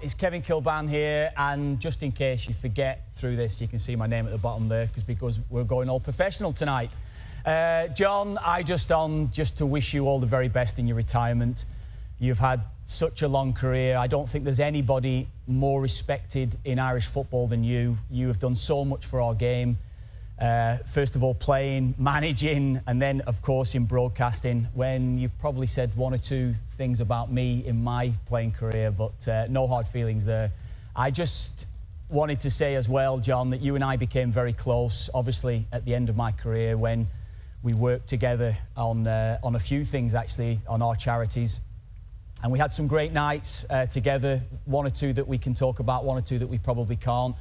It's Kevin Kilbane here, and just in case you forget through this, you can see my name at the bottom there because we're going all professional tonight. John, just to wish you all the very best in your retirement. You've had such a long career. I don't think there's anybody more respected in Irish football than you. You have done so much for our game. First of all, playing, managing, and then, of course, in broadcasting, when you probably said one or two things about me in my playing career, but no hard feelings there. I just wanted to say as well, John, that you and I became very close, obviously, at the end of my career when we worked together on a few things, actually, on our charities. And we had some great nights together, one or two that we can talk about, one or two that we probably can't.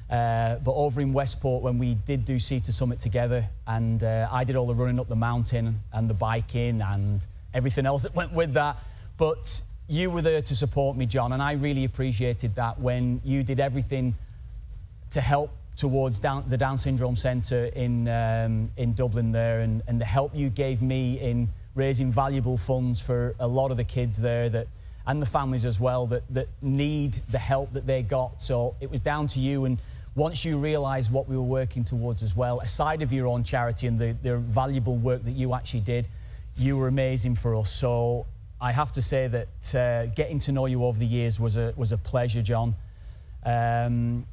But over in Westport, when we did do Sea to Summit together, and I did all the running up the mountain and the biking and everything else that went with that. But you were there to support me, John, and I really appreciated that when you did everything to help towards the Down Syndrome Centre in Dublin there, and the help you gave me in raising valuable funds for a lot of the kids there and the families as well that need the help that they got. So it was down to you, and once you realised what we were working towards as well, aside of your own charity and the valuable work that you actually did, you were amazing for us. So I have to say that getting to know you over the years was a pleasure, John. The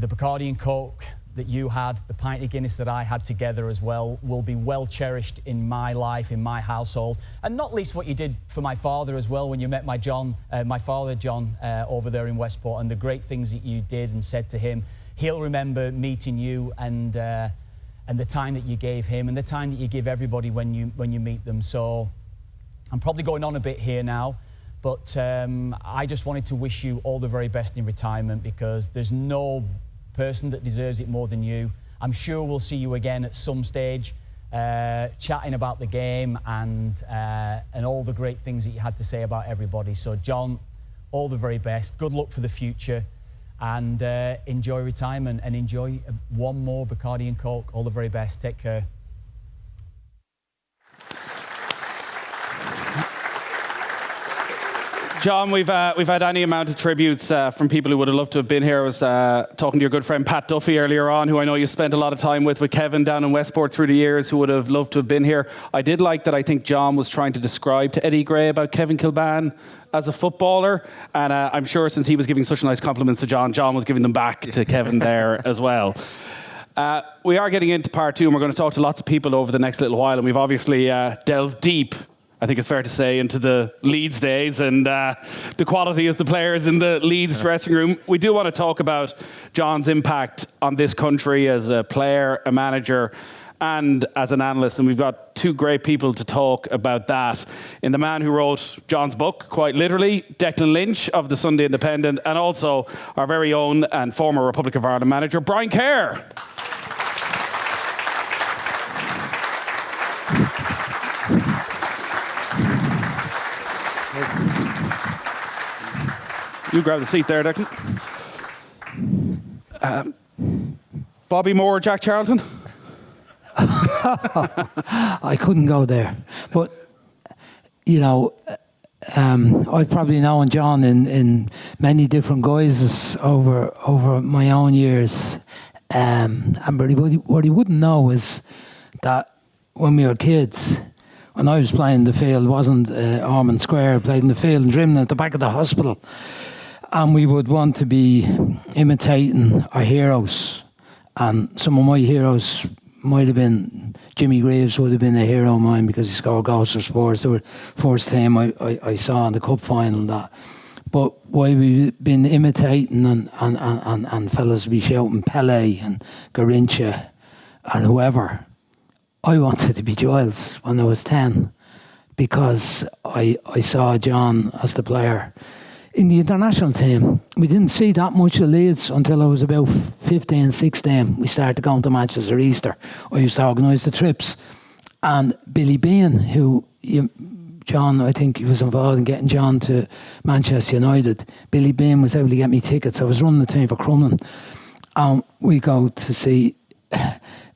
Bacardi and Coke that you had, the pint of Guinness that I had together as well, will be well cherished in my life, in my household, and not least what you did for my father as well when you met my father John over there in Westport, and the great things that you did and said to him. He'll remember meeting you and the time that you gave him and the time that you give everybody when you meet them. So I'm probably going on a bit here now, but I just wanted to wish you all the very best in retirement, because there's no person that deserves it more than you. I'm sure we'll see you again at some stage, chatting about the game and all the great things that you had to say about everybody. So, John, all the very best. Good luck for the future, and enjoy retirement and enjoy one more Bacardi and Coke. All the very best. Take care. John, we've had any amount of tributes from people who would have loved to have been here. I was talking to your good friend Pat Duffy earlier on, who I know you spent a lot of time with Kevin down in Westport through the years, who would have loved to have been here. I did like that. I think John was trying to describe to Eddie Gray about Kevin Kilbane as a footballer, and I'm sure since he was giving such nice compliments to John was giving them back to Kevin there as well. We are getting into part two, and we're going to talk to lots of people over the next little while, and we've obviously delved deep, I think it's fair to say, into the Leeds days and the quality of the players in the Leeds dressing room. We do want to talk about John's impact on this country as a player, a manager, and as an analyst. And we've got two great people to talk about that. In the man who wrote John's book, quite literally, Declan Lynch of the Sunday Independent, and also our very own and former Republic of Ireland manager, Brian Kerr. You grab the seat there, Declan. Bobby Moore, Jack Charlton? I couldn't go there. But, you know, I've probably known John in many different guises over my own years. And what he wouldn't know is that when we were kids, when I was playing the field, wasn't Ormond Square, I played in the field in Drimna at the back of the hospital. And we would want to be imitating our heroes. And some of my heroes might have been, Jimmy Greaves would have been a hero of mine because he scored goals for Spurs. They were first team I saw in the cup final. That. But while we've been imitating and fellas be shouting Pele and Garrincha and whoever, I wanted to be Giles when I was 10 because I saw John as the player. In the international team, we didn't see that much of Leeds until I was about 15, 16. We started going to matches at Easter. I used to organise the trips. And Billy Bean, John, I think he was involved in getting John to Manchester United. Billy Bean was able to get me tickets. I was running the team for Crumlin. And we go to see,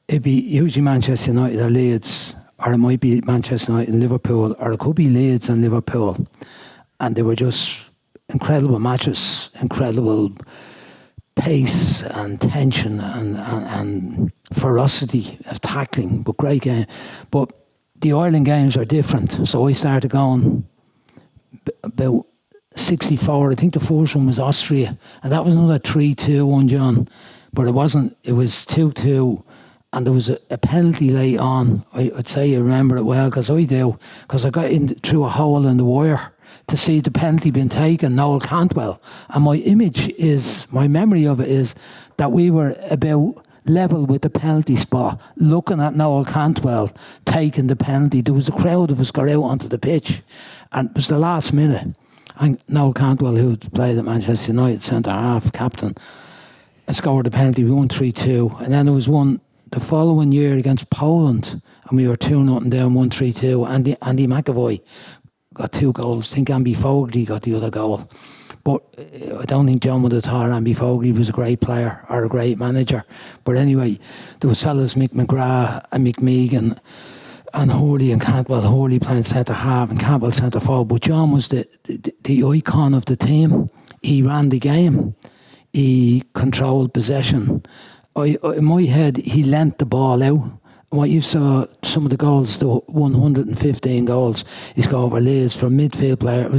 it'd be usually Manchester United or Leeds, or it might be Manchester United and Liverpool, or it could be Leeds and Liverpool. And they were just incredible matches, incredible pace and tension and ferocity of tackling, but great game. But the Ireland games are different. So I started going about 64. I think the first one was Austria, and that was another 3-2 John. But it wasn't. It was 2-2, and there was a penalty late on. I'd say you remember it well, because I do, because I got in through a hole in the wire to see the penalty being taken, Noel Cantwell. And my memory of it is that we were about level with the penalty spot, looking at Noel Cantwell taking the penalty. There was a crowd of us got out onto the pitch, and it was the last minute. And Noel Cantwell, who played at Manchester United, centre-half, captain, and scored the penalty. We won 3-2. And then there was one the following year against Poland, and we were 2-0 down, 1-3-2. Andy McAvoy got 2 goals. I think Amby Fogarty got the other goal. But I don't think John would have thought Amby Fogarty was a great player or a great manager. But anyway, there was fellas Mick McGrath and Mick Megan and Hurley and Cantwell. Hurley playing centre-half and Campbell centre-forward. But John was the icon of the team. He ran the game. He controlled possession. In my head, he lent the ball out. What you saw, some of the goals, the 115 goals he scored over Leeds for a midfield player.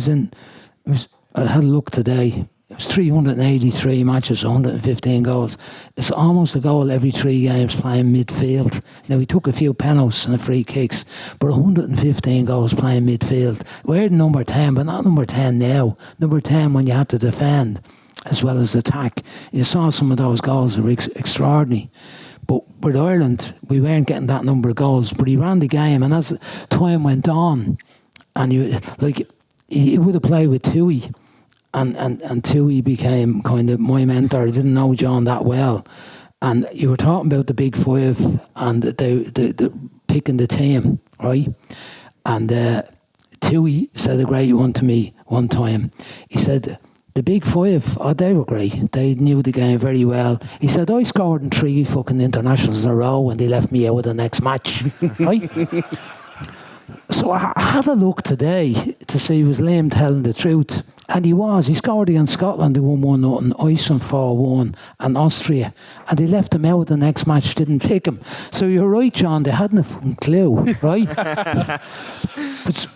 I had a look today. It was 383 matches, 115 goals. It's almost a goal every 3 games playing midfield. Now, he took a few penalties and free kicks, but 115 goals playing midfield. We're number 10, but not number 10 now. Number 10 when you had to defend as well as attack. You saw some of those goals were extraordinary. But with Ireland, we weren't getting that number of goals, but he ran the game, and as time went on, and he would have played with Toohey, and Toohey became kind of my mentor. I didn't know John that well, and you were talking about the big 5 and the picking the team, right? And Toohey said a great one to me one time. He said, the big 5, they were great. They knew the game very well. He said, I scored in 3 fucking internationals in a row and they left me out of the next match. Right? So I had a look today to see was Liam telling the truth. And he was. He scored against Scotland, they won 1-0, Iceland 4-1, and Austria. And they left him out the next match, didn't pick him. So you're right, John, they hadn't a fucking clue, right?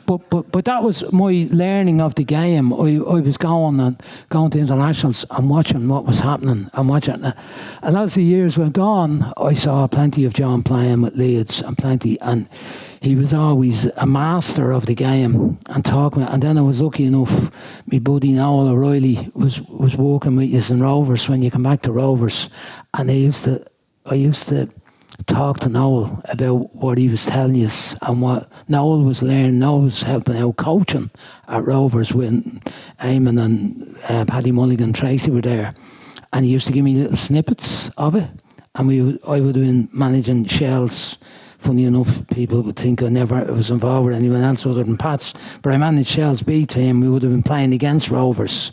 but that was my learning of the game. I was going to internationals and watching what was happening and watching. And as the years went on, I saw plenty of John playing with Leeds and he was always a master of the game and talking. And then I was lucky enough, my buddy Noel O'Reilly was working with us in Rovers when you come back to Rovers, and I used to talk to Noel about what he was telling us and what Noel was learning. Noel was helping out coaching at Rovers when Eamon and Paddy Mulligan and Tracy were there, and he used to give me little snippets of it, and I would have been managing Shells. Funny enough, people would think I never was involved with anyone else other than Pats. But I managed Shell's B team. We would have been playing against Rovers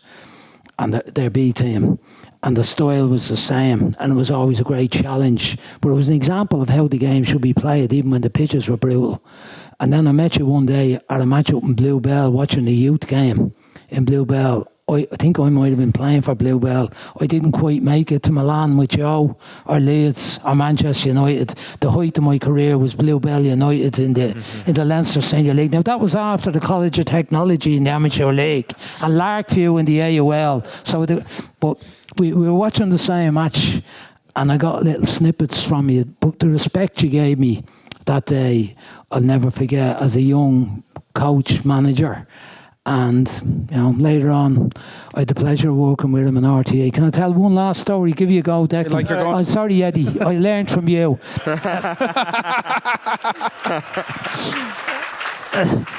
and their B team. And the style was the same. And it was always a great challenge. But it was an example of how the game should be played, even when the pitches were brutal. And then I met you one day at a match up in Bluebell, watching the youth game in Bluebell. I think I might have been playing for Bluebell. I didn't quite make it to Milan with Joe or Leeds or Manchester United. The height of my career was Bluebell United in the Leinster Senior League. Now that was after the College of Technology in the Amateur League and Larkview in the AOL. But we were watching the same match, and I got little snippets from you. But the respect you gave me that day, I'll never forget as a young coach, manager. And later on, I had the pleasure of working with him in RTA. Can I tell one last story? Give you a go, Declan. Like you're going. I'm sorry, Eddie. I learned from you.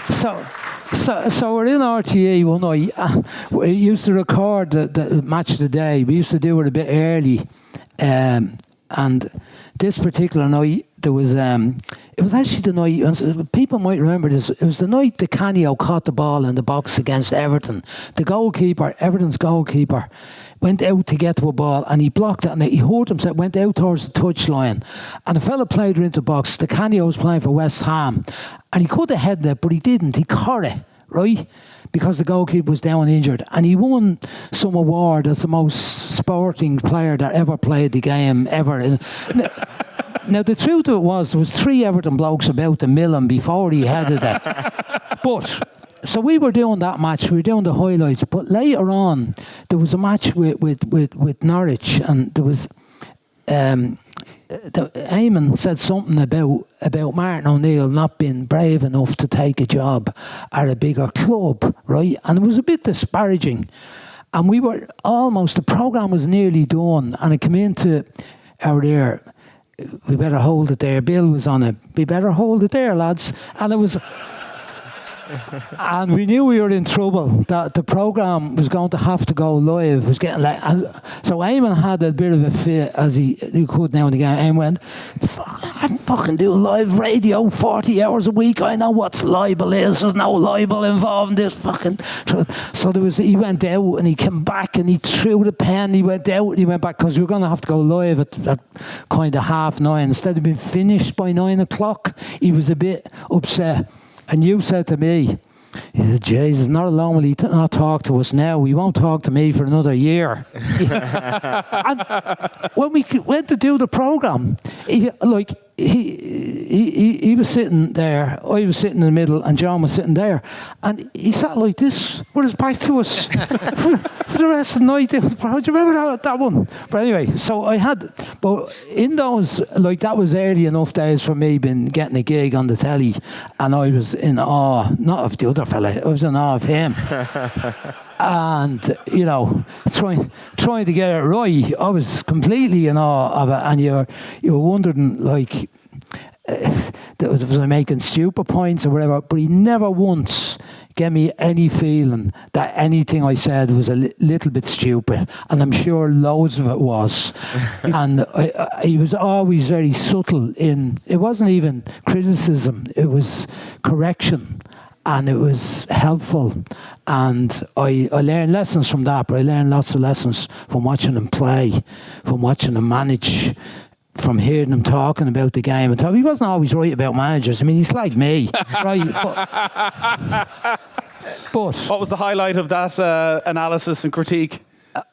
So we're in RTA one night. We used to record the match of the day. We used to do it a bit early, and this particular night there was. It was actually the night, people might remember this, it was the night that Canio caught the ball in the box against Everton. The goalkeeper, Everton's goalkeeper, went out to get to a ball and he blocked it and he hurt himself, went out towards the touchline. And the fella played her into the box. The Canio was playing for West Ham and he could have headed it, but he didn't. He caught it, right? because the goalkeeper was down injured, and he won some award as the most sporting player that ever played the game ever. Now, the truth of it was, there was 3 Everton blokes about to mill him before he headed it. But, so we were doing that match, we were doing the highlights, but later on, there was a match with Norwich, and there was, Eamon said something about Martin O'Neill not being brave enough to take a job at a bigger club, right? And it was a bit disparaging. And we were almost, the programme was nearly done, and it came into our ear, we better hold it there. Bill was on it. We better hold it there, lads. And it was... and we knew we were in trouble, that the programme was going to have to go live. It was getting late. So Eamon had a bit of a fit, as he could now and again. Eamon went, I'm fucking doing live radio 40 hours a week. I know what libel is. There's no libel involved in this fucking... So there was, he went out and he came back and he threw the pen. He went out and he went back, because we were going to have to go live at kind of 9:30. Instead of being finished by 9 o'clock, he was a bit upset. And you said to me, he said, Jesus, not alone will he not talk to us now. He won't talk to me for another year. And when we went to do the programme, he was sitting there, I was sitting in the middle, and John was sitting there. And he sat like this, with his back to us, for the rest of the night. Do you remember that one? But anyway, so but in those, like, that was early enough days for me, getting a gig on the telly, and I was in awe, not of the other fella, I was in awe of him. And, you know, trying to get it right, I was completely in awe of it. And you're wondering, like, was I making stupid points or whatever? But he never once gave me any feeling that anything I said was a little bit stupid. And I'm sure loads of it was. And he was always very subtle in, it wasn't even criticism, it was correction. And it was helpful, and I learned lessons from that, but I learned lots of lessons from watching him play, from watching him manage, from hearing him talking about the game. And he wasn't always right about managers. I mean, he's like me, right? But What was the highlight of that analysis and critique?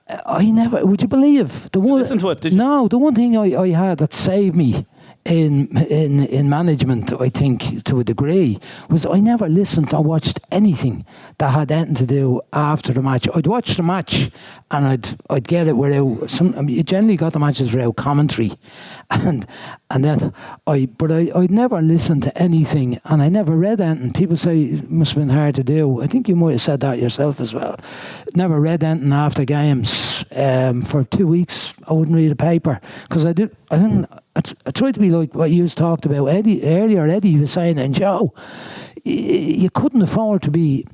I never, would you believe? Listen to it, did you? No, the one thing I had that saved me in management, I think, to a degree, was I never listened or watched anything that had anything to do after the match. I'd watch the match and I'd get it without you generally got the matches without commentary, and then I'd never listened to anything, and I never read anything. People say it must have been hard to do. I think you might have said that yourself as well. Never read anything after games. For 2 weeks I wouldn't read a paper, because I tried to be like what you talked about earlier. Eddie was saying, and Joe, you couldn't afford to be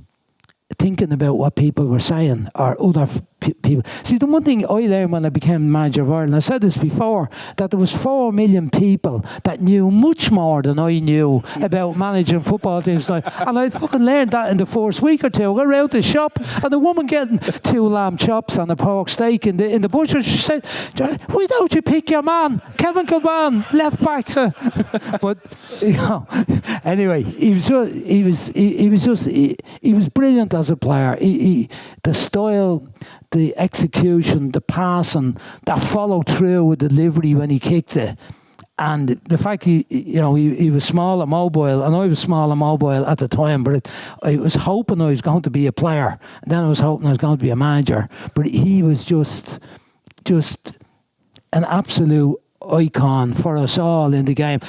thinking about what people were saying or other people. See, the one thing I learned when I became manager of Ireland, I said this before, that there was 4 million people that knew much more than I knew about managing football things like, and I fucking learned that in the first week or two. I got around the shop, and the woman getting 2 lamb chops and a pork steak in the butcher, she said, "Why don't you pick your man, Kevin Kilbane, left back?" But you know, anyway, he was brilliant as a player. The style, the execution, the passing, that follow through with delivery when he kicked it, and the fact he was small and mobile, and I was small and mobile at the time. But I was hoping I was going to be a player, and then I was hoping I was going to be a manager. But he was just an absolute icon for us all in the game.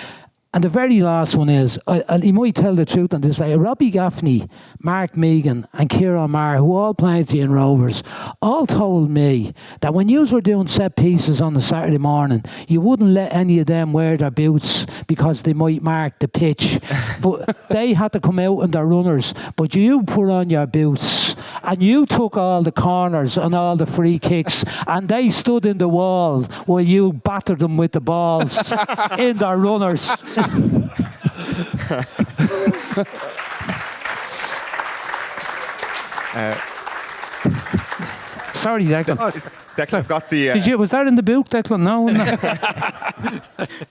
And the very last one is, and he might tell the truth on this, like Robbie Gaffney, Mark Megan and Kieran Maher, who all played in Rovers, all told me that when you were doing set pieces on a Saturday morning, you wouldn't let any of them wear their boots because they might mark the pitch. But they had to come out in their runners. But you put on your boots and you took all the corners and all the free kicks, and they stood in the walls while you battered them with the balls in their runners. Sorry, Declan. Declan, I've got the... was that in the book, Declan? No.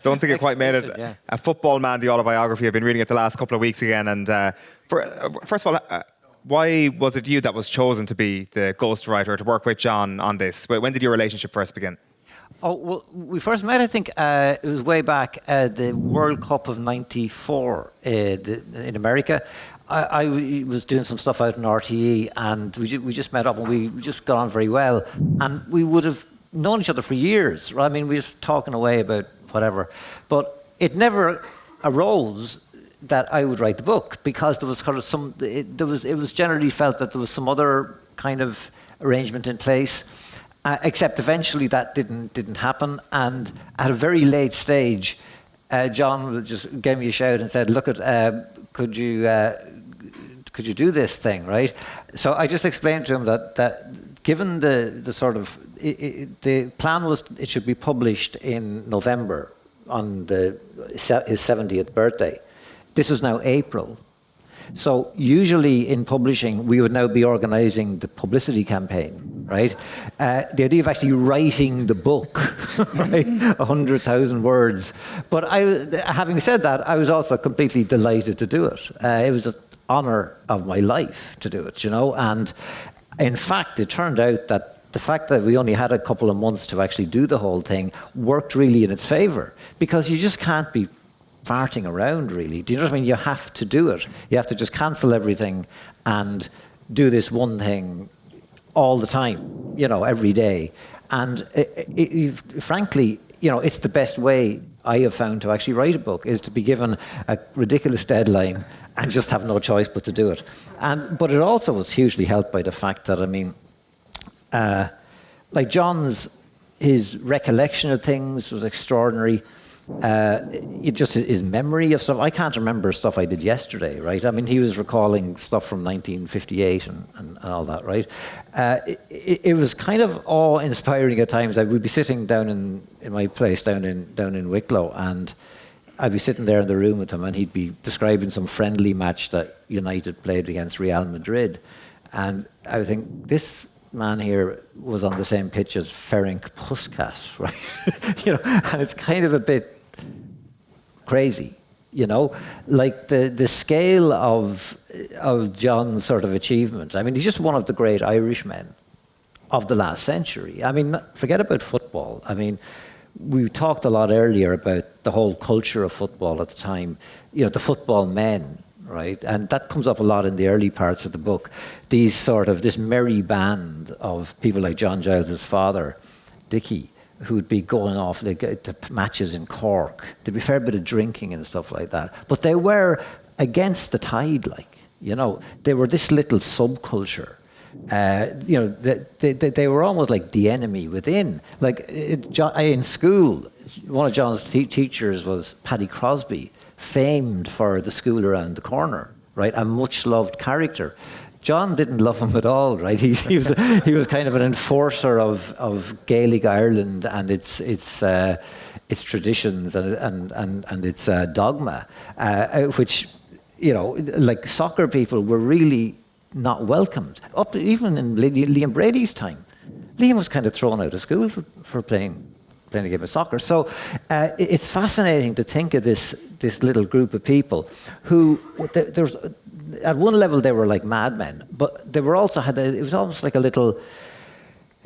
Don't think it quite made it. Yeah. A Football Man, the autobiography. I've been reading it the last couple of weeks again. And first of all, Why was it you that was chosen to be the ghostwriter, to work with John on this? When did your relationship first begin? Oh, well, we first met, I think, it was way back at the World Cup of '94 in America. I was doing some stuff out in RTE, and we just met up, and we just got on very well. And we would have known each other for years, right? I mean, we were talking away about whatever. But it never arose that I would write the book, because there was kind of it was generally felt that there was some other kind of arrangement in place. Except eventually that didn't happen, and at a very late stage, John just gave me a shout and said, "Look, could you do this thing, right?" So I just explained to him that given the sort of the plan was it should be published in November on his 70th birthday. This was now April. So usually in publishing, we would now be organising the publicity campaign, right? The idea of actually writing the book, right? 100,000 words. But having said that, I was also completely delighted to do it. It was an honour of my life to do it, you know? And in fact, it turned out that the fact that we only had a couple of months to actually do the whole thing worked really in its favour, because you just can't be farting around, really. Do you know what I mean? You have to do it. You have to just cancel everything and do this one thing all the time, you know, every day. And frankly, you know, it's the best way I have found to actually write a book, is to be given a ridiculous deadline and just have no choice but to do it. But it also was hugely helped by the fact that, I mean, like his recollection of things was extraordinary. His memory of stuff. I can't remember stuff I did yesterday, right? I mean, he was recalling stuff from 1958 and all that, right? It was kind of awe-inspiring at times. I would be sitting down in my place down in Wicklow, and I'd be sitting there in the room with him, and he'd be describing some friendly match that United played against Real Madrid, and I would think, this man here was on the same pitch as Ferenc Puskas, right? You know, and it's kind of a bit crazy, you know, like the scale of John's sort of achievement. I mean, he's just one of the great Irishmen of the last century. I mean, forget about football. I mean, we talked a lot earlier about the whole culture of football at the time, you know, the football men, right? And that comes up a lot in the early parts of the book. This merry band of people like John Giles' father, Dickie, who'd be going off to matches in Cork. There'd be a fair bit of drinking and stuff like that. But they were against the tide, like, you know. They were this little subculture. You know, they were almost like the enemy within. Like, in school, one of John's teachers was Paddy Crosby, famed for the school around the corner, right? A much-loved character. John didn't love him at all, right? He was kind of an enforcer of Gaelic Ireland and its traditions and its dogma, which, you know, like soccer people were really not welcomed. Up to even in Liam Brady's time, Liam was kind of thrown out of school for playing a game of soccer. So it's fascinating to think of this little group of people who there's. At one level, they were like madmen, but they were also it was almost like they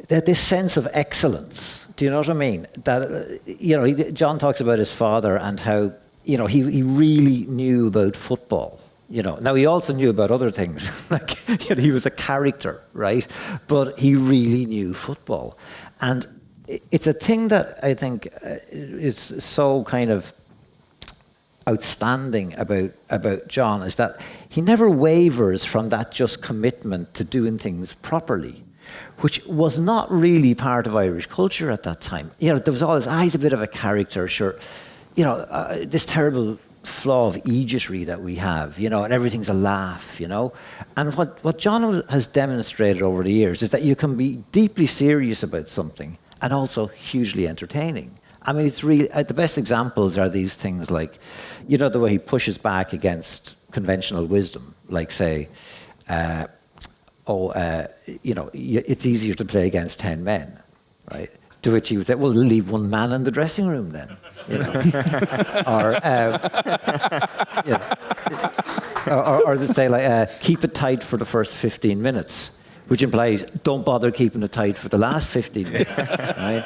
had this sense of excellence. Do you know what I mean? That, you know, John talks about his father and how, you know, he really knew about football. You know, now he also knew about other things, like, you know, he was a character, right? But he really knew football, and it's a thing that I think is so kind of outstanding about John, is that he never wavers from that just commitment to doing things properly, which was not really part of Irish culture at that time. You know, there was always, he's a bit of a character, sure. You know, this terrible flaw of egotism that we have, you know, and everything's a laugh, you know. And what John has demonstrated over the years is that you can be deeply serious about something and also hugely entertaining. I mean, it's really, the best examples are these things like, you know, the way he pushes back against conventional wisdom, like, say, you know, it's easier to play against 10 men, right? To which he would say, well, leave one man in the dressing room then, you know. Or, you know, or they say like, keep it tight for the first 15 minutes, which implies don't bother keeping it tight for the last 15 minutes, right?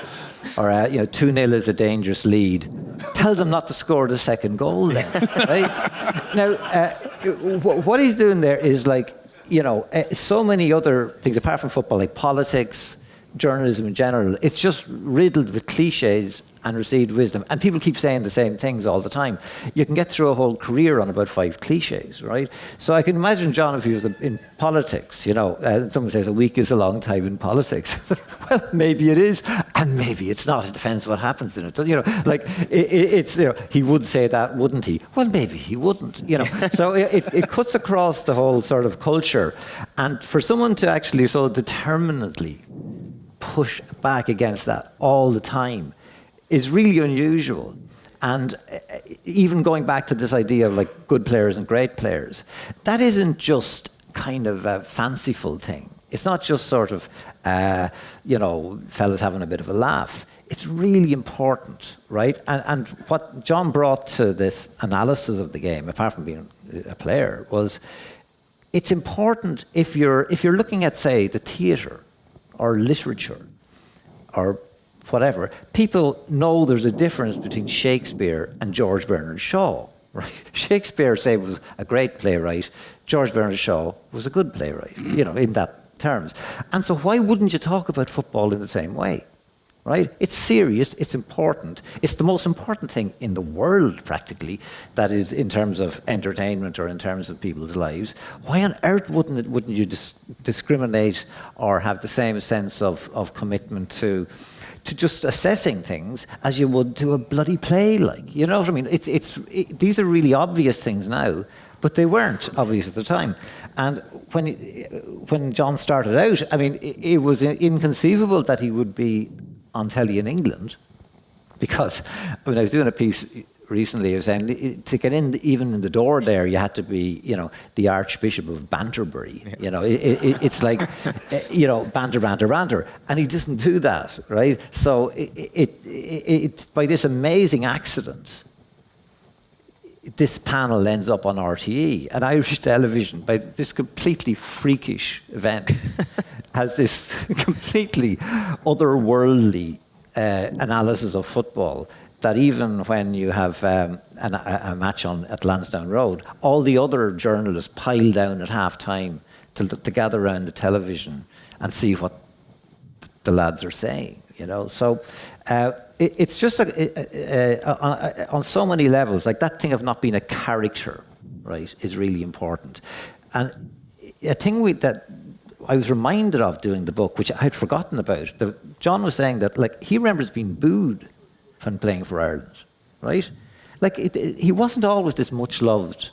Or 2-0 is a dangerous lead. Tell them not to score the second goal then, right? Now, what he's doing there is like, so many other things apart from football, like politics, journalism in general. It's just riddled with cliches and received wisdom. And people keep saying the same things all the time. You can get through a whole career on about 5 cliches, right? So I can imagine John if he was in politics, someone says a week is a long time in politics. Well, maybe it is, and maybe it's not. It depends what happens in it. He would say that, wouldn't he? Well, maybe he wouldn't, So it cuts across the whole sort of culture. And for someone to actually so determinedly push back against that all the time is really unusual. And even going back to this idea of like good players and great players, that isn't just kind of a fanciful thing. It's not just sort of, fellas having a bit of a laugh. It's really important, right? And what John brought to this analysis of the game, apart from being a player, was it's important if you're looking at, say, the theatre or literature or whatever, people know there's a difference between Shakespeare and George Bernard Shaw. Right? Shakespeare, say, was a great playwright. George Bernard Shaw was a good playwright, in that terms. And so why wouldn't you talk about football in the same way? Right? It's serious, it's important. It's the most important thing in the world, practically, that is in terms of entertainment or in terms of people's lives. Why on earth wouldn't you discriminate or have the same sense of commitment to just assessing things as you would to a bloody play, like, you know what I mean? These are really obvious things now, but they weren't obvious at the time. And when John started out, I mean, it was inconceivable that he would be on telly in England, because I was doing a piece recently, I was saying to get in, even in the door there, you had to be, the Archbishop of Banterbury. Yeah. It's like, banter, and he doesn't do that, right? So it by this amazing accident, this panel ends up on RTE, and Irish television, by this completely freakish event, has this completely otherworldly analysis of football, that even when you have a match at Lansdowne Road, all the other journalists pile down at half-time to gather around the television and see what the lads are saying, So it's just on so many levels, like that thing of not being a character, right, is really important. And a thing that I was reminded of doing the book, which I had forgotten about, John was saying that like he remembers being booed when playing for Ireland, right? Like he wasn't always this much loved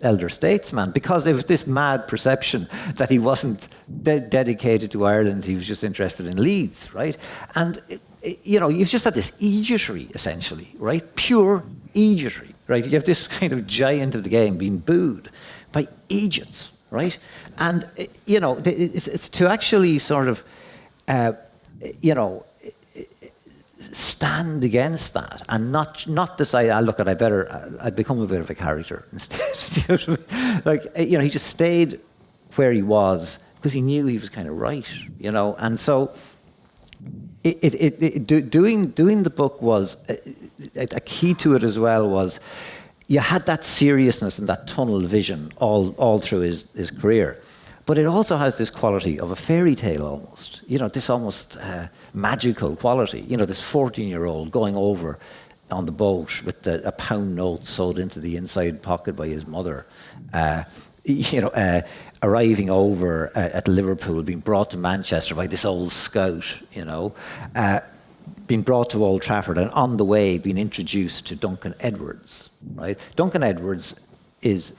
elder statesman, because there was this mad perception that he wasn't dedicated to Ireland, he was just interested in Leeds, right? And you've just had this egotery, essentially, right? Pure egotery, right? You have this kind of giant of the game being booed by idiots, right? And it's to actually sort of stand against that and not decide, I'd become a bit of a character instead. He just stayed where he was because he knew he was kind of right, and so doing the book was a key to it as well. Was you had that seriousness and that tunnel vision all through his career. But it also has this quality of a fairy tale almost, this almost magical quality. This 14-year-old going over on the boat with a pound note sewed into the inside pocket by his mother, arriving over at Liverpool, being brought to Manchester by this old scout, being brought to Old Trafford, and on the way being introduced to Duncan Edwards, right? Duncan Edwards is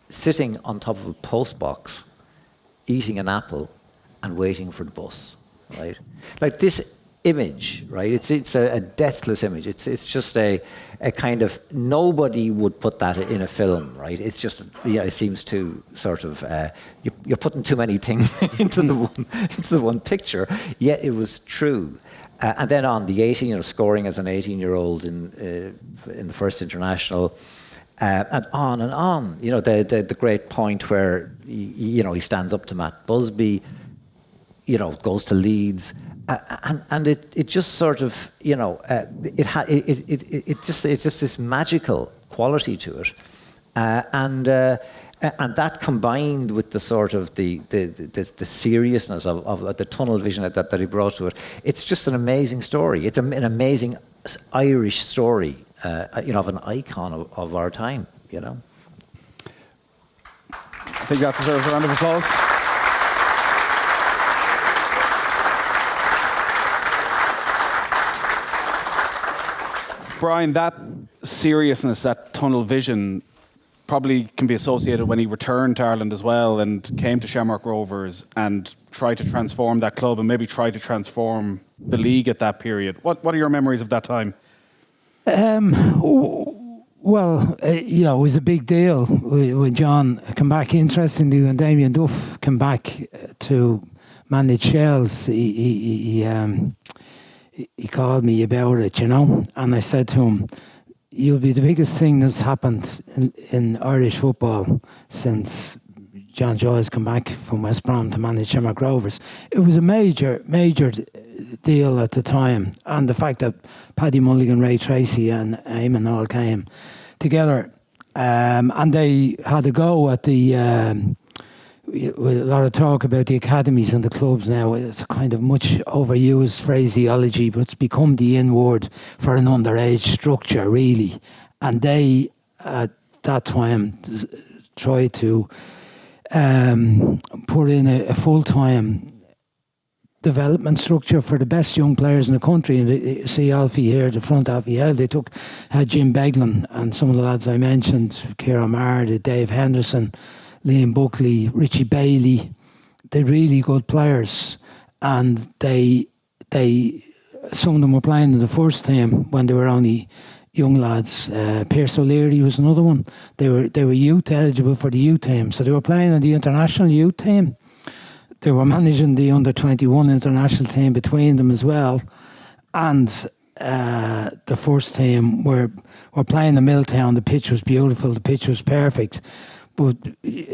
sitting on top of a post box, eating an apple and waiting for the bus, right? Like this image, right? It's a deathless image. It's just a kind of, nobody would put that in a film, right? It's just, it seems too sort of, you're putting too many things into the one picture, yet it was true. And then on the 18, scoring as an 18-year-old in the first international, and on and on. You know, the great point where he stands up to Matt Busby, goes to Leeds, and it just sort of it's just this magical quality to it, and that combined with the sort of the seriousness of the tunnel vision that he brought to it, it's just an amazing story. It's an amazing Irish story, of an icon of our time. I think that deserves a round of applause. Brian, that seriousness, that tunnel vision, probably can be associated when he returned to Ireland as well and came to Shamrock Rovers and tried to transform that club and maybe tried to transform the league at that period. What are your memories of that time? Well, it was a big deal when John came back. Interestingly, when Damien Duff came back to manage Shells, he called me about it, and I said to him, "You'll be the biggest thing that's happened in Irish football since John Giles come back from West Brom to manage Shamrock Rovers." It was a major deal at the time, and the fact that Paddy Mulligan, Ray Tracy and Eamon all came together, and they had a go at the with a lot of talk about the academies and the clubs now. It's a kind of much overused phraseology, but it's become the in word for an underage structure, really. And they, at that time, tried to put in a full-time development structure for the best young players in the country. And you see Alfie here at the front, Alfie Held. They took Jim Beglin and some of the lads I mentioned, Kieran Marr, Dave Henderson, Liam Buckley, Richie Bailey. They're really good players, and they some of them were playing in the first team when they were only young lads. Pierce O'Leary was another one. They were youth eligible for the youth team, so they were playing in the international youth team. They were managing the under-21 international team between them as well, and the first team were playing in Milltown. The pitch was beautiful. The pitch was perfect. But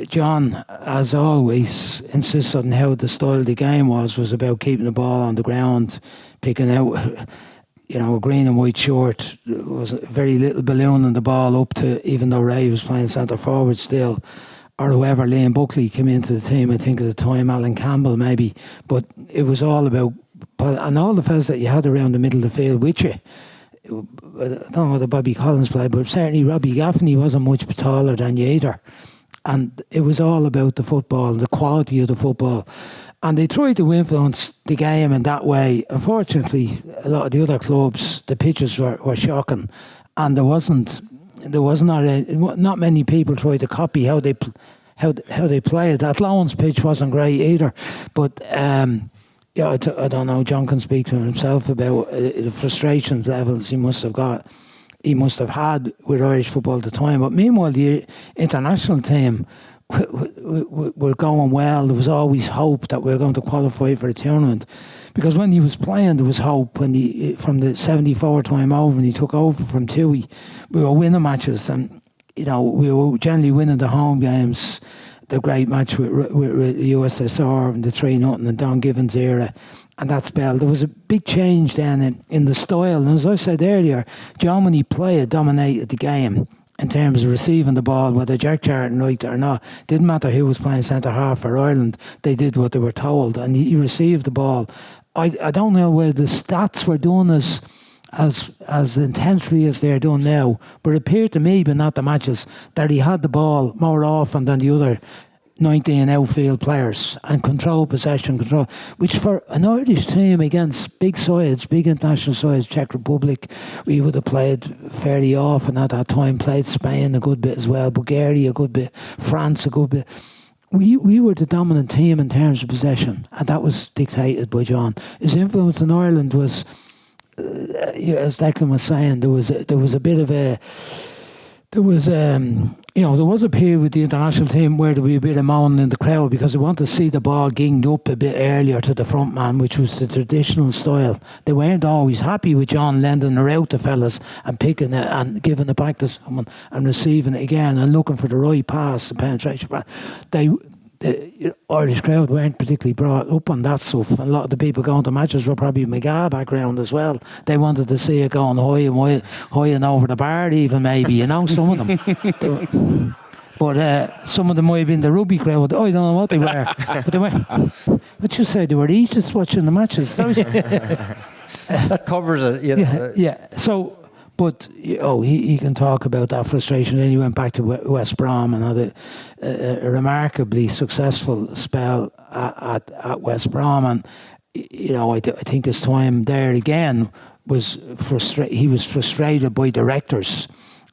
John, as always, insisted on how the style of the game was about keeping the ball on the ground, picking out, a green and white shirt. There was very little balloon on the ball up to, even though Ray was playing centre forward still, or whoever, Liam Buckley came into the team, I think at the time, Alan Campbell maybe. But it was all about, and all the fellas that you had around the middle of the field with you. I don't know whether Bobby Collins played, but certainly Robbie Gaffney wasn't much taller than you either. And it was all about the football, the quality of the football. And they tried to influence the game in that way. Unfortunately, a lot of the other clubs, the pitches were shocking. And there wasn't not many people tried to copy how they played. That Lowndes pitch wasn't great either. But I don't know, John can speak for himself about the frustration levels he must have had with Irish football at the time. But meanwhile, the international team were going well. There was always hope that we were going to qualify for a tournament. Because when he was playing, there was hope. From the 74 time over, when he took over from Toohey, we were winning matches. And, we were generally winning the home games. The great match with the USSR and the 3-0 and Don Givens era and that spell. There was a big change then in the style. And as I said earlier, John, when he played, dominated the game in terms of receiving the ball, whether Jack Charlton liked it or not. Didn't matter who was playing centre half for Ireland, they did what they were told, and he received the ball. I don't know whether the stats were done as intensely as they're done now, but it appeared to me, but not the matches, that he had the ball more often than the other 19 outfield players and possession control, which for an Irish team against big sides, big international sides, Czech Republic, we would have played fairly often at that time, played Spain a good bit as well, Bulgaria a good bit, France a good bit. We were the dominant team in terms of possession, and that was dictated by John. His influence in Ireland was, as Declan was saying, there was a bit of a, there was there was a period with the international team where there would be a bit of moaning in the crowd because they wanted to see the ball ginged up a bit earlier to the front man, which was the traditional style. They weren't always happy with John lending her out to fellas and picking it and giving it back to someone and receiving it again and looking for the right pass, the penetration pass. The Irish crowd weren't particularly brought up on that stuff. A lot of the people going to matches were probably McGaha background as well. They wanted to see it going high and over the bar even maybe, some of them. But some of them might have been the rugby crowd. I don't know what they were. But they were, what you say, they were just watching the matches. That covers it. Yeah. So... But he can talk about that frustration. Then he went back to West Brom and had a remarkably successful spell at West Brom. And I think his time there again was he was frustrated by directors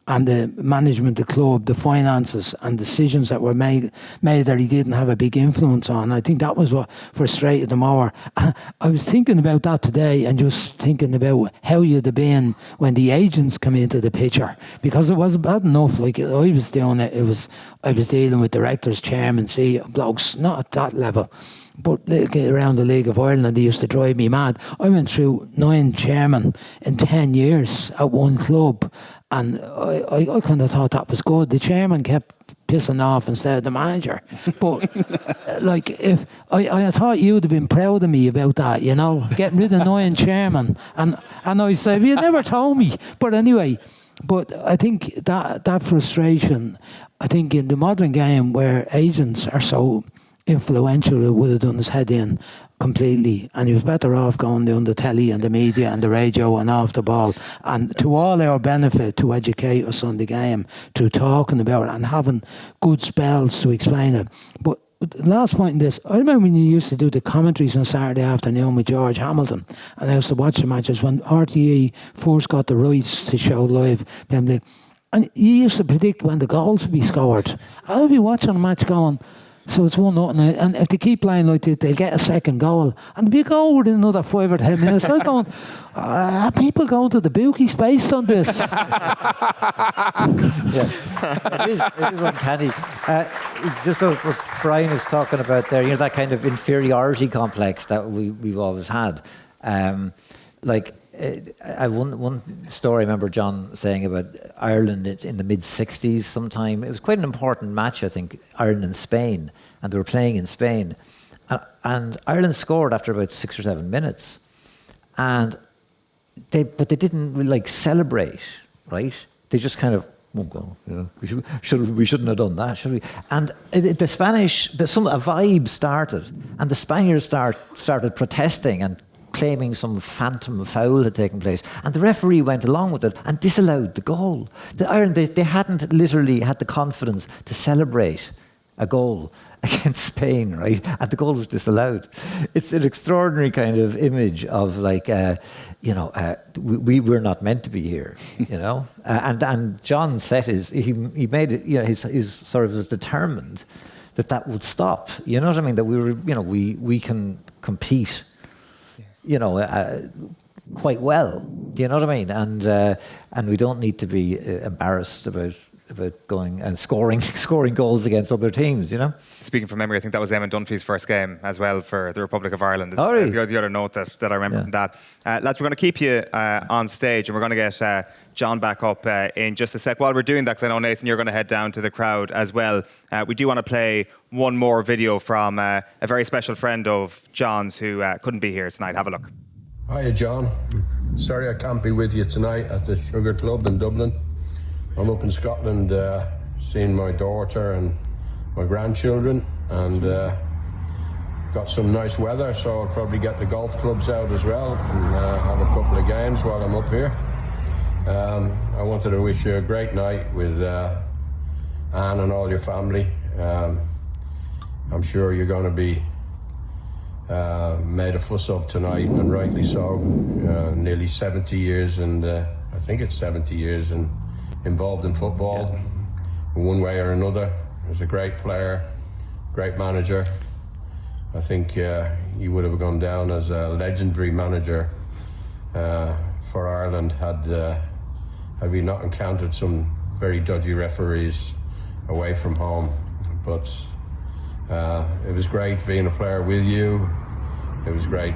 and the management of the club, the finances and decisions that were made that he didn't have a big influence on. I think that was what frustrated him more. I was thinking about that today and just thinking about how you'd have been when the agents come into the picture, because it wasn't bad enough. Like I was doing it, I was dealing with directors, chairmen, blokes, not at that level. But around the League of Ireland, they used to drive me mad. I went through 9 chairmen in 10 years at one club, and I kind of thought that was good. The chairman kept pissing off instead of the manager. But if I thought you would have been proud of me about that, getting rid of 9 chairmen. And I said, you never told me. But anyway, I think that frustration, I think in the modern game where agents are so influential, it would have done his head in completely, and he was better off going on the telly and the media and the radio and off the ball, and to all our benefit, to educate us on the game through talking about it and having good spells to explain it. But the last point in this, I remember when you used to do the commentaries on Saturday afternoon with George Hamilton, and I used to watch the matches when RTE first got the rights to show live, and he used to predict when the goals would be scored. I'll be watching a match going, so it's 1-0, and if they keep playing like this, they'll get a second goal, and they'll be a goal within another 5 or 10 minutes. I'm going, are people going to the bookie space on this? It is uncanny. Just what Brian is talking about there, that kind of inferiority complex that we've always had. One story I remember John saying about Ireland in the mid-60s sometime. It was quite an important match, I think, Ireland and Spain, and they were playing in Spain. And Ireland scored after about 6 or 7 minutes. And they didn't really celebrate, right? They just kind of, we shouldn't have done that, should we? And the Spanish, a vibe started, and the Spaniards started protesting and claiming some phantom foul had taken place, and the referee went along with it and disallowed the goal. The Ireland, they hadn't literally had the confidence to celebrate a goal against Spain, right? And the goal was disallowed. It's an extraordinary kind of image of we were not meant to be here, and John set he made it, his sort of was determined that would stop. You know what I mean? That we were, we can compete. Quite well. Do you know what I mean? And we don't need to be embarrassed about going and scoring goals against other teams. Speaking from memory, I think that was Eamon Dunphy's first game as well for the Republic of Ireland. Oh, really? The other note that I remember from that. Lads, we're going to keep you on stage, and we're going to get John back up in just a sec. While we're doing that, because I know, Nathan, you're going to head down to the crowd as well, we do want to play one more video from a very special friend of John's who couldn't be here tonight. Have a look. Hiya, John. Sorry I can't be with you tonight at the Sugar Club in Dublin. I'm up in Scotland seeing my daughter and my grandchildren, and got some nice weather, so I'll probably get the golf clubs out as well and have a couple of games while I'm up here. I wanted to wish you a great night with Anne and all your family. I'm sure you're going to be made a fuss of tonight, and rightly so. Nearly 70 years, and I think it's 70 years involved in football in one way or another. He was a great player, great manager. I think he would have gone down as a legendary manager for Ireland had we not encountered some very dodgy referees away from home. But it was great being a player with you. It was great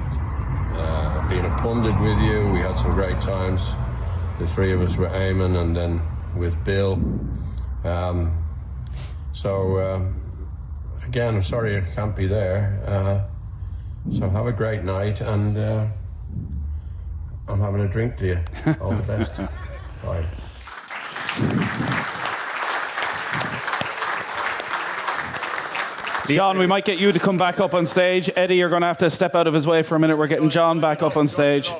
being a pundit with you. We had some great times, the three of us with Eamon and then with Bill. Again, I'm sorry I can't be there. So have a great night, and I'm having a drink to you. All the best. Bye. John, we might get you to come back up on stage. Eddie, you're going to have to step out of his way for a minute. We're getting John back up on stage.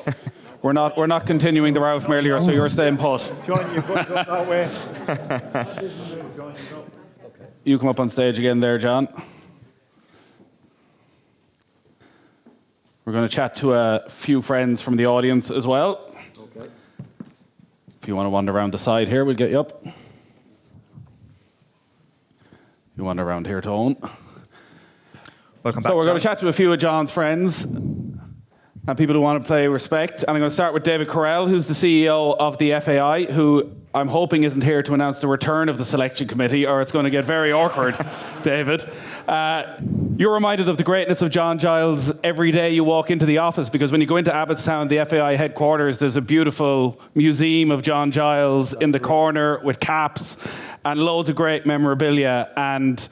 We're not continuing the row from earlier, so you're staying put. John, you're going to go that way. You come up on stage again there, John. We're going to chat to a few friends from the audience as well. Okay. If you want to wander around the side here, we'll get you up. If you wander around here, Tone. Welcome back. So we're going to chat to a few of John's friends and people who want to play respect. And I'm going to start with David Correll, who's the CEO of the FAI, who I'm hoping isn't here to announce the return of the selection committee, or it's going to get very awkward, David. You're reminded of the greatness of John Giles every day you walk into the office, because when you go into Abbottstown, the FAI headquarters, there's a beautiful museum of John Giles in the corner with caps and loads of great memorabilia. And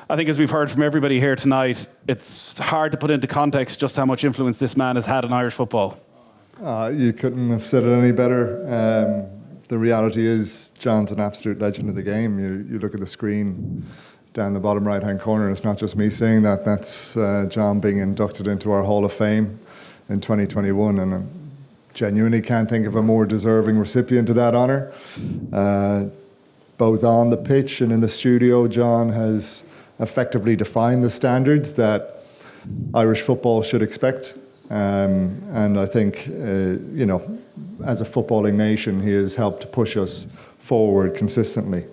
I think, as we've heard from everybody here tonight, it's hard to put into context just how much influence this man has had on Irish football. You couldn't have said it any better. The reality is, John's an absolute legend of the game. You look at the screen down the bottom right-hand corner, and it's not just me saying that. That's John being inducted into our Hall of Fame in 2021, and I genuinely can't think of a more deserving recipient of that honour. Both on the pitch and in the studio, John has effectively defined the standards that Irish football should expect. And I think, as a footballing nation, he has helped push us forward consistently.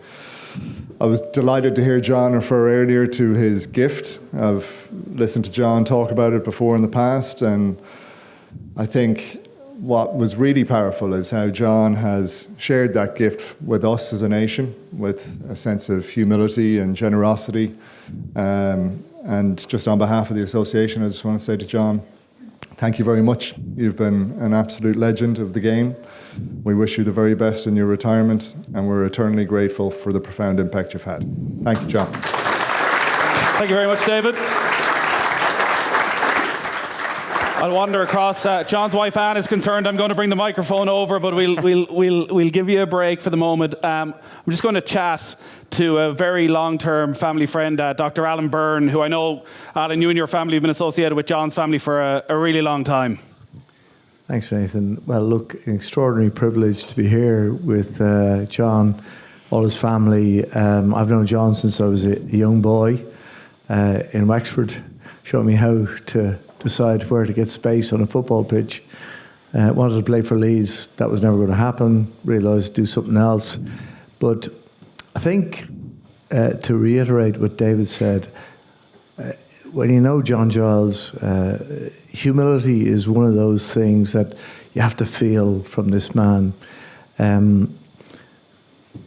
I was delighted to hear John refer earlier to his gift. I've listened to John talk about it before in the past, and I think what was really powerful is how John has shared that gift with us as a nation, with a sense of humility and generosity. And just on behalf of the association, I just want to say to John, thank you very much. You've been an absolute legend of the game. We wish you the very best in your retirement, and we're eternally grateful for the profound impact you've had. Thank you, John. Thank you very much, David. I'll wander across. John's wife Anne is concerned I'm going to bring the microphone over, but we'll give you a break for the moment. I'm just going to chat to a very long-term family friend, Dr. Alan Byrne, who I know, Alan, you and your family have been associated with John's family for a really long time. Thanks, Nathan. Well, look, an extraordinary privilege to be here with John, all his family. I've known John since I was a young boy in Wexford, showing me how to decide where to get space on a football pitch. Wanted to play for Leeds. That was never going to happen. Realised to do something else. But I think, to reiterate what David said, when you know John Giles, humility is one of those things that you have to feel from this man. And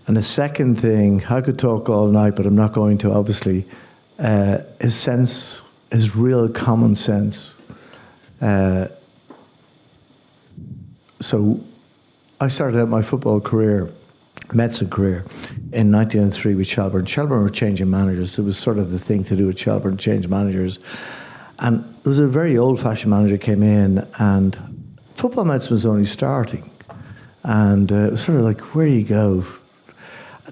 the second thing, I could talk all night, but I'm not going to, obviously, his real common sense. So I started out my football career, medicine career, in 1903 with Shelbourne. Shelbourne were changing managers. It was sort of the thing to do with Shelbourne, change managers. And there was a very old-fashioned manager came in, and football medicine was only starting. And it was sort of like, where do you go?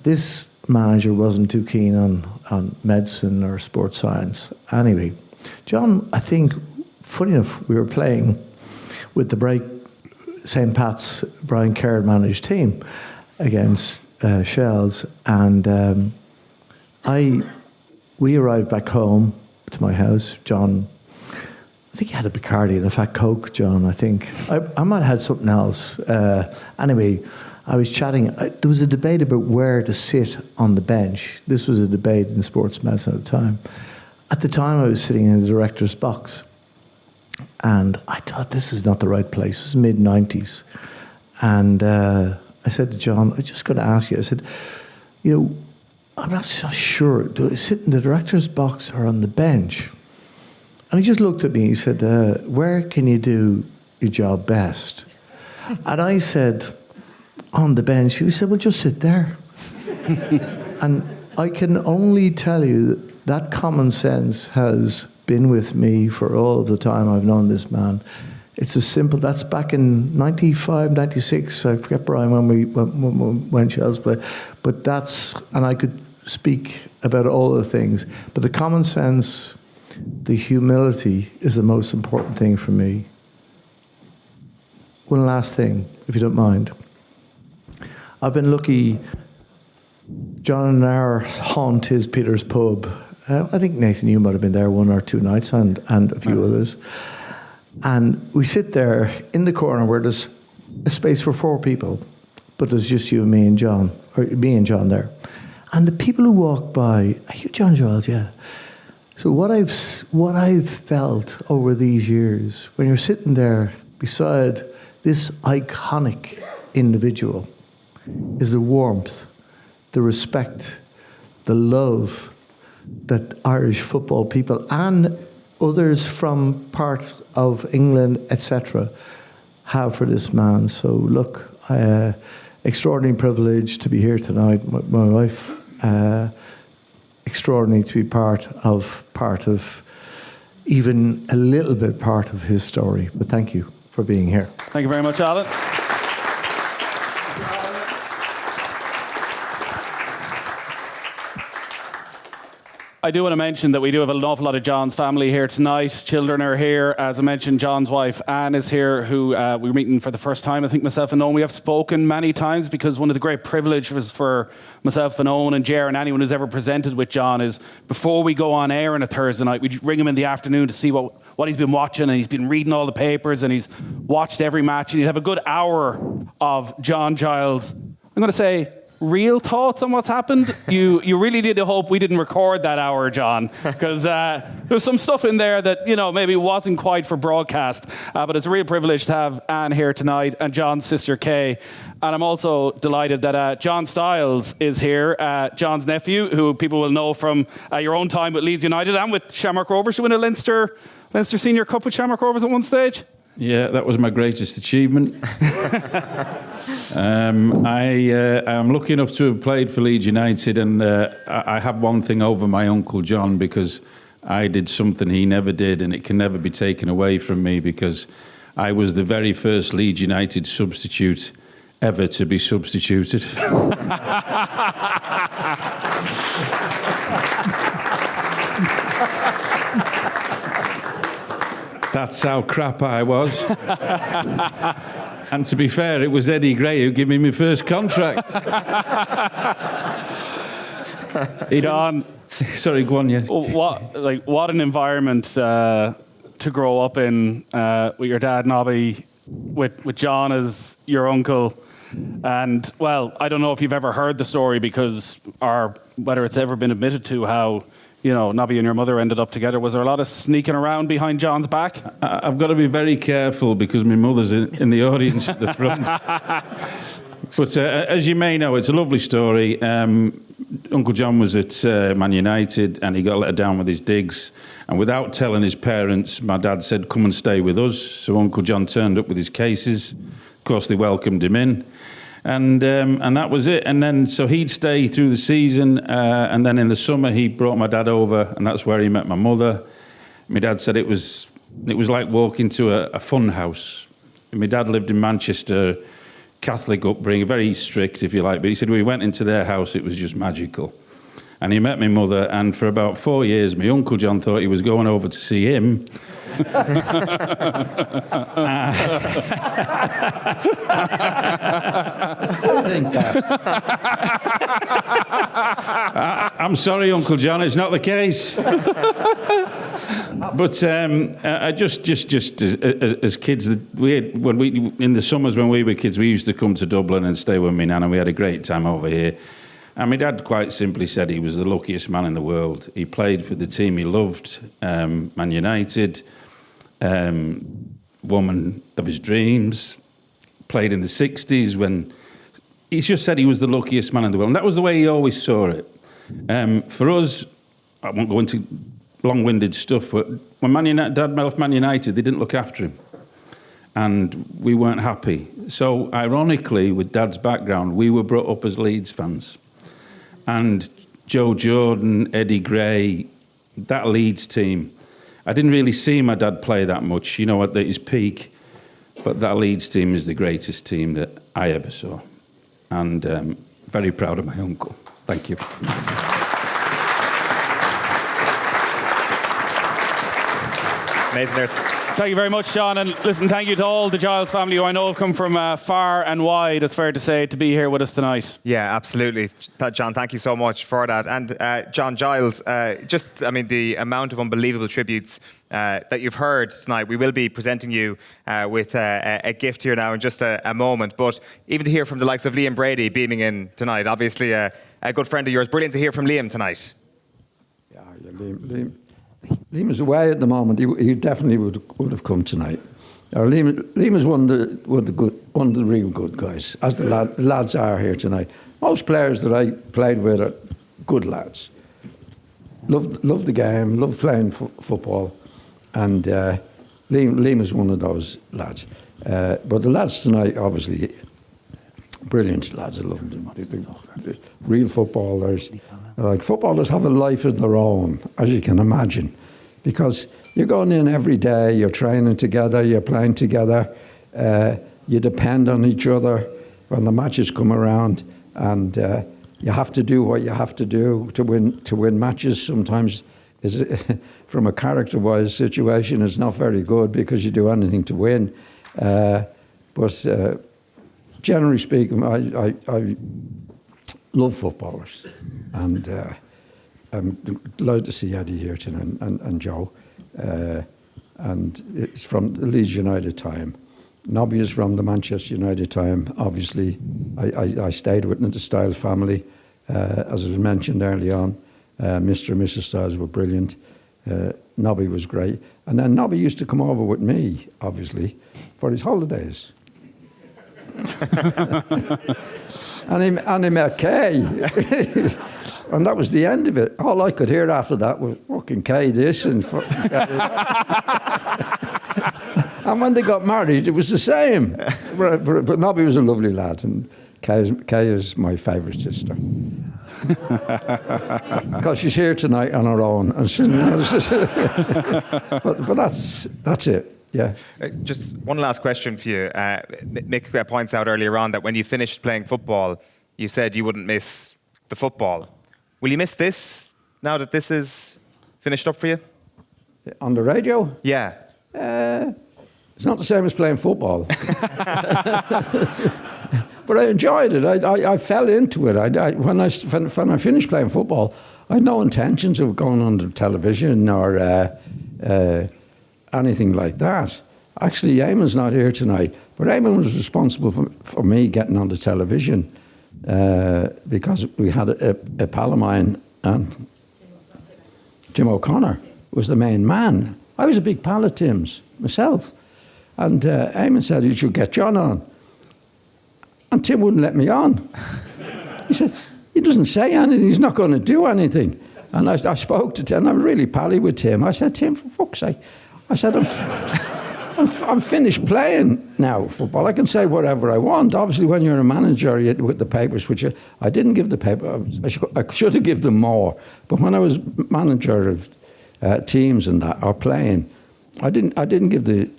This manager wasn't too keen on medicine or sports science. Anyway, John, I think, funny enough, we were playing with the St. Pat's Brian Kerr managed team against Shells, and we arrived back home to my house. John, I think he had a Bacardi and a fat Coke, John, I think. I might have had something else. Anyway, I was chatting. There was a debate about where to sit on the bench. This was a debate in sports medicine at the time. At the time, I was sitting in the director's box, and I thought, this is not the right place. It was mid-90s. And I said to John, I was just going to ask you, I said, I'm not so sure. Do I sit in the director's box or on the bench? And he just looked at me. He said, where can you do your job best? And I said, on the bench. He said, well, just sit there. And I can only tell you that common sense has been with me for all of the time I've known this man. It's as simple. That's back in 95, 96. I forget, Brian, when Shell's played. But that's, and I could speak about all the things. But the common sense, the humility is the most important thing for me. One last thing, if you don't mind. I've been lucky. John and our haunt is Peter's Pub. I think, Nathan, you might have been there one or two nights, and a few others. And we sit there in the corner where there's a space for 4 people, but there's just you and me and John, or me and John there. And the people who walk by, are you John Giles? Yeah. So what I've felt over these years, when you're sitting there beside this iconic individual, is the warmth, the respect, the love that Irish football people and others from parts of England, etc., have for this man. So look, extraordinary privilege to be here tonight. My wife, extraordinary to be part of even a little bit part of his story. But thank you for being here. Thank you very much, Alan. I do want to mention that we do have an awful lot of John's family here tonight. Children are here. As I mentioned, John's wife, Anne, is here, who we're meeting for the first time. I think myself and Eoin, we have spoken many times, because one of the great privileges for myself and Eoin and Ger and anyone who's ever presented with John is, before we go on air on a Thursday night, we ring him in the afternoon to see what he's been watching, and he's been reading all the papers, and he's watched every match, and he'd have a good hour of John Giles, I'm going to say, real thoughts on what's happened. You really did hope we didn't record that hour, John, because there's some stuff in there that, maybe wasn't quite for broadcast. But it's a real privilege to have Anne here tonight, and John's sister Kay. And I'm also delighted that John Stiles is here, John's nephew, who people will know from your own time with Leeds United and with Shamrock Rovers. You win a Leinster Senior Cup with Shamrock Rovers at one stage? Yeah, that was my greatest achievement. I am lucky enough to have played for Leeds United, and I have one thing over my Uncle John, because I did something he never did, and it can never be taken away from me, because I was the very first Leeds United substitute ever to be substituted. That's how crap I was. And to be fair, it was Eddie Gray who gave me my first contract. John, sorry, go on, yes. What an environment to grow up in, with your dad, Nobby, with John as your uncle. And, well, I don't know if you've ever heard the story, or whether it's ever been admitted to, how Nobby and your mother ended up together. Was there a lot of sneaking around behind John's back? I've got to be very careful, because my mother's in the audience at the front. But as you may know, it's a lovely story. Uncle John was at Man United, and he got let down with his digs. And without telling his parents, my dad said, come and stay with us. So Uncle John turned up with his cases. Of course, they welcomed him in. And that was it. And then, so he'd stay through the season, and then in the summer he brought my dad over, and that's where he met my mother. My dad said it was like walking to a fun house. My dad lived in Manchester, Catholic upbringing, very strict, if you like, but he said when we went into their house, it was just magical. And he met my mother, and for about 4 years, my Uncle John thought he was going over to see him. I'm sorry, Uncle John, it's not the case. But just as kids, in the summers when we were kids, we used to come to Dublin and stay with me nan, and we had a great time over here. And my dad quite simply said he was the luckiest man in the world. He played for the team he loved, Man United, woman of his dreams, played in the 60s when... He just said he was the luckiest man in the world. And that was the way he always saw it. For us, I won't go into long-winded stuff, but when Dad left Man United, they didn't look after him. And we weren't happy. So, ironically, with Dad's background, we were brought up as Leeds fans. And Joe Jordan, Eddie Gray, that Leeds team, I didn't really see my dad play that much, at his peak. But that Leeds team is the greatest team that I ever saw. And very proud of my uncle. Thank you. Amazing there. Thank you very much, John. And listen, thank you to all the Giles family who I know have come from far and wide, it's fair to say, to be here with us tonight. Yeah, absolutely. John, thank you so much for that. And John Giles, the amount of unbelievable tributes that you've heard tonight. We will be presenting you with a gift here now in just a moment. But even to hear from the likes of Liam Brady beaming in tonight, obviously a good friend of yours. Brilliant to hear from Liam tonight. Yeah, Liam is away at the moment. He definitely would have come tonight. Liam is one of the real good guys, as the lads are here tonight. Most players that I played with are good lads. Love the game, love playing football, and Liam is one of those lads. But the lads tonight, obviously, brilliant lads. I love them. The real footballers. Like, footballers have a life of their own, as you can imagine, because you're going in every day, you're training together, you're playing together, you depend on each other when the matches come around, and you have to do what you have to do to win matches. Sometimes, from a character-wise situation, it's not very good because you do anything to win. But generally speaking, I love footballers, and I'm delighted to see Eddie here tonight and Joe. And it's from the Leeds United time. Nobby is from the Manchester United time. Obviously, I stayed with the Styles family, as was mentioned early on. Mr. and Mrs. Styles were brilliant. Nobby was great, and then Nobby used to come over with me, obviously, for his holidays. And he met Kay. And that was the end of it. All I could hear after that was fucking Kay this and and when they got married, it was the same. But Nobby was a lovely lad, and Kay is my favourite sister. Because she's here tonight on her own. And but that's it. Yeah. Just one last question for you. Mick points out earlier on that when you finished playing football, you said you wouldn't miss the football. Will you miss this now that this is finished up for you? On the radio? Yeah. It's not the same as playing football. But I enjoyed it. I fell into it. When I finished playing football, I had no intentions of going on the television or anything like that. Actually, Eamon's not here tonight, but Eamon was responsible for me getting on the television because we had a pal of mine, and Tim O'Connor was the main man. I was a big pal of Tim's myself, and Eamon said you should get John on, and Tim wouldn't let me on. He said, he doesn't say anything, he's not going to do anything. And I spoke to Tim, I'm really pally with Tim. I said, Tim, for fuck's sake, I said, I'm finished playing now football. I can say whatever I want. Obviously, when you're a manager with the papers, which I didn't give the paper, I should have given them more. But when I was manager of teams and that, or playing, I didn't give the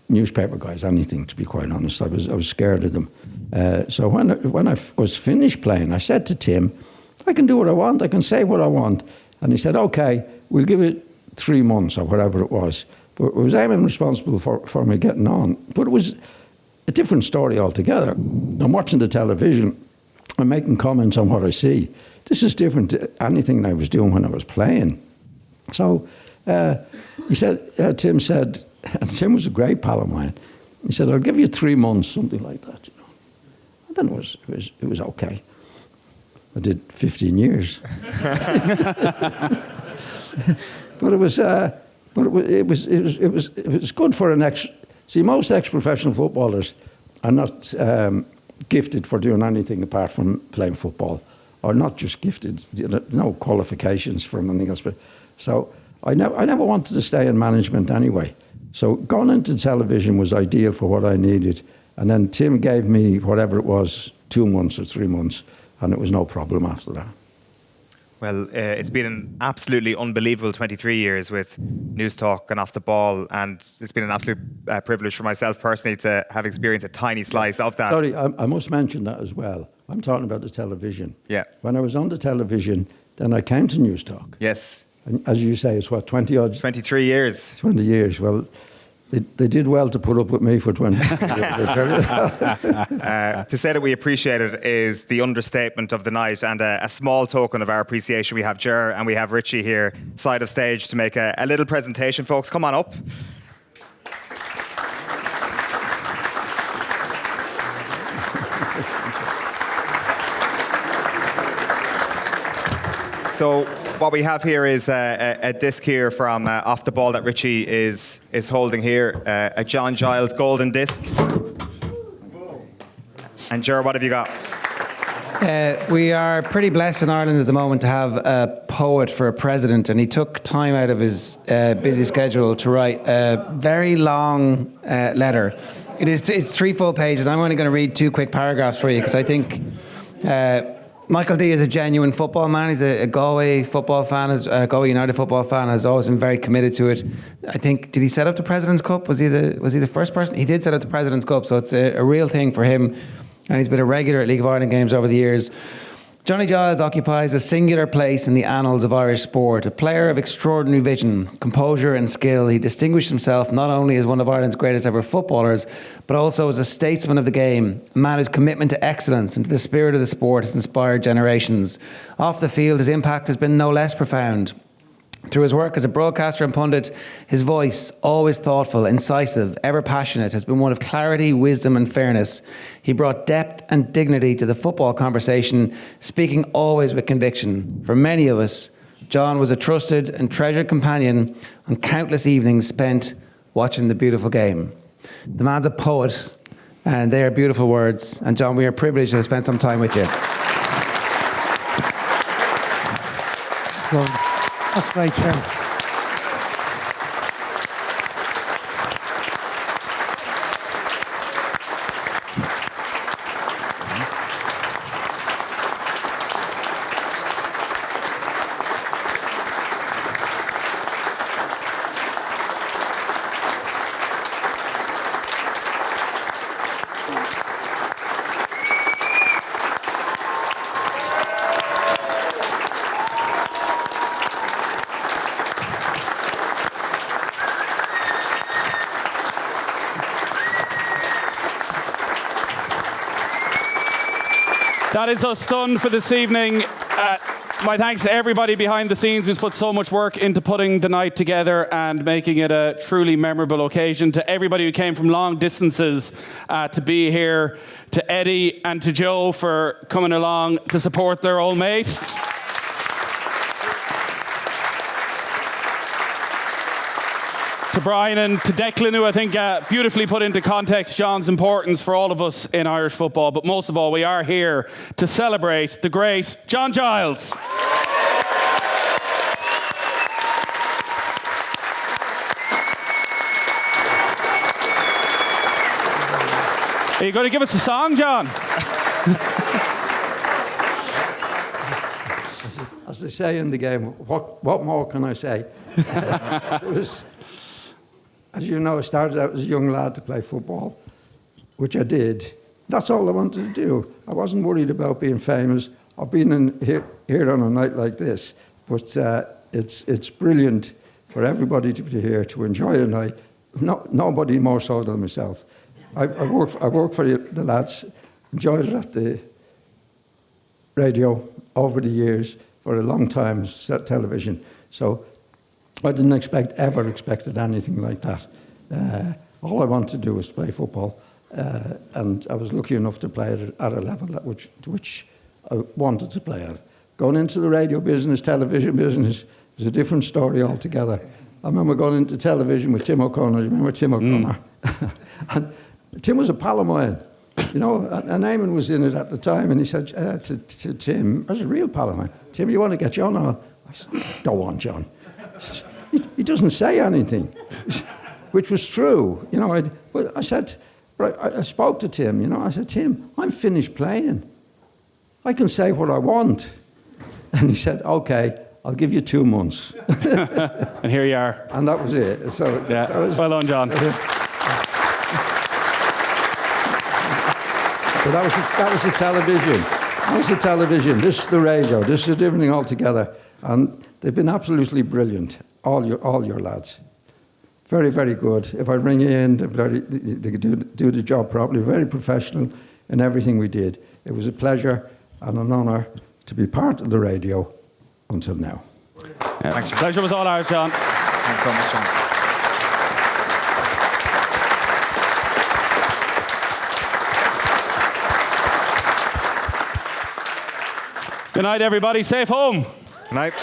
newspaper guys anything, to be quite honest. I was scared of them. So when I was finished playing, I said to Tim, I can do what I want. I can say what I want. And he said, OK, we'll give it 3 months or whatever it was. But it was Eamon responsible for me getting on. But it was a different story altogether. I'm watching the television, I'm making comments on what I see. This is different to anything I was doing when I was playing. So he said, Tim said, and Tim was a great pal of mine, he said, I'll give you 3 months, something like that. You know. And then it was okay. I did 15 years. But it was good for an ex. See, most ex-professional footballers are not gifted for doing anything apart from playing football. or not just gifted, no qualifications for anything else. But so I never wanted to stay in management anyway. So going into television was ideal for what I needed. And then Tim gave me whatever it was, 2 months or 3 months, and it was no problem after that. Well, it's been an absolutely unbelievable 23 years with News Talk and Off the Ball, and it's been an absolute privilege for myself personally to have experienced a tiny slice of that. Sorry, I must mention that as well. I'm talking about the television. Yeah. When I was on the television, then I came to News Talk. Yes. And as you say, it's what, 20 odd? 23 years. 20 years. Well, they did well to put up with me for 20 years. To say that we appreciate it is the understatement of the night, and a small token of our appreciation. We have Ger and we have Richie here, side of stage, to make a little presentation. Folks, come on up. So what we have here is a disc here from Off the Ball that Richie is holding here, a John Giles golden disc. And Ger, what have you got? We are pretty blessed in Ireland at the moment to have a poet for a president, and he took time out of his busy schedule to write a very long letter. It's 3 full pages, and I'm only going to read 2 quick paragraphs for you because I think Michael D is a genuine football man. He's a Galway football fan, a Galway United football fan, has always been very committed to it. I think, did he set up the President's Cup? Was he the first person? He did set up the President's Cup, so it's a real thing for him. And he's been a regular at League of Ireland games over the years. Johnny Giles occupies a singular place in the annals of Irish sport. A player of extraordinary vision, composure and skill, he distinguished himself not only as one of Ireland's greatest ever footballers, but also as a statesman of the game, a man whose commitment to excellence and to the spirit of the sport has inspired generations. Off the field, his impact has been no less profound. Through his work as a broadcaster and pundit, his voice, always thoughtful, incisive, ever passionate, has been one of clarity, wisdom and fairness. He brought depth and dignity to the football conversation, speaking always with conviction. For many of us, John was a trusted and treasured companion on countless evenings spent watching the beautiful game. The man's a poet, and they are beautiful words. And John, we are privileged to have spent some time with you. Well, that's great, Chair. That is us done for this evening. My thanks to everybody behind the scenes who's put so much work into putting the night together and making it a truly memorable occasion. To everybody who came from long distances to be here. To Eddie and to Joe for coming along to support their old mate. To Brian and to Declan, who I think beautifully put into context John's importance for all of us in Irish football. But most of all, we are here to celebrate the great John Giles. Are you going to give us a song, John? As they say in the game, what more can I say? As you know, I started out as a young lad to play football, which I did. That's all I wanted to do. I wasn't worried about being famous or being here on a night like this. But it's brilliant for everybody to be here to enjoy a night. Nobody more so than myself. I worked for the lads, enjoyed it at the radio over the years for a long time, television. So I didn't ever expected anything like that. All I wanted to do was play football, and I was lucky enough to play it at a level which I wanted to play at. Going into the radio business, television business, is a different story altogether. I remember going into television with Tim O'Connor. You remember Tim O'Connor? And Tim was a pal of mine. You know, and Eamon was in it at the time, and he said to Tim, "That's a real pal of mine. Tim, you want to get John on?" I said, "Go on, John." He doesn't say anything, which was true. You know, but I said, but I spoke to Tim. You know, I said, "Tim, I'm finished playing. I can say what I want." And he said, "Okay, I'll give you 2 months." And here you are. And that was it. So yeah, well done, John. So that was the television. That was the television. This is the radio. This is everything all together. And they've been absolutely brilliant, all your lads. Very, very good. If I ring you in, they could do the job properly. Very professional in everything we did. It was a pleasure and an honour to be part of the radio until now. Yeah. Thanks. Pleasure was all ours, John. Thanks so much, John. Good night, everybody. Safe home. Good night.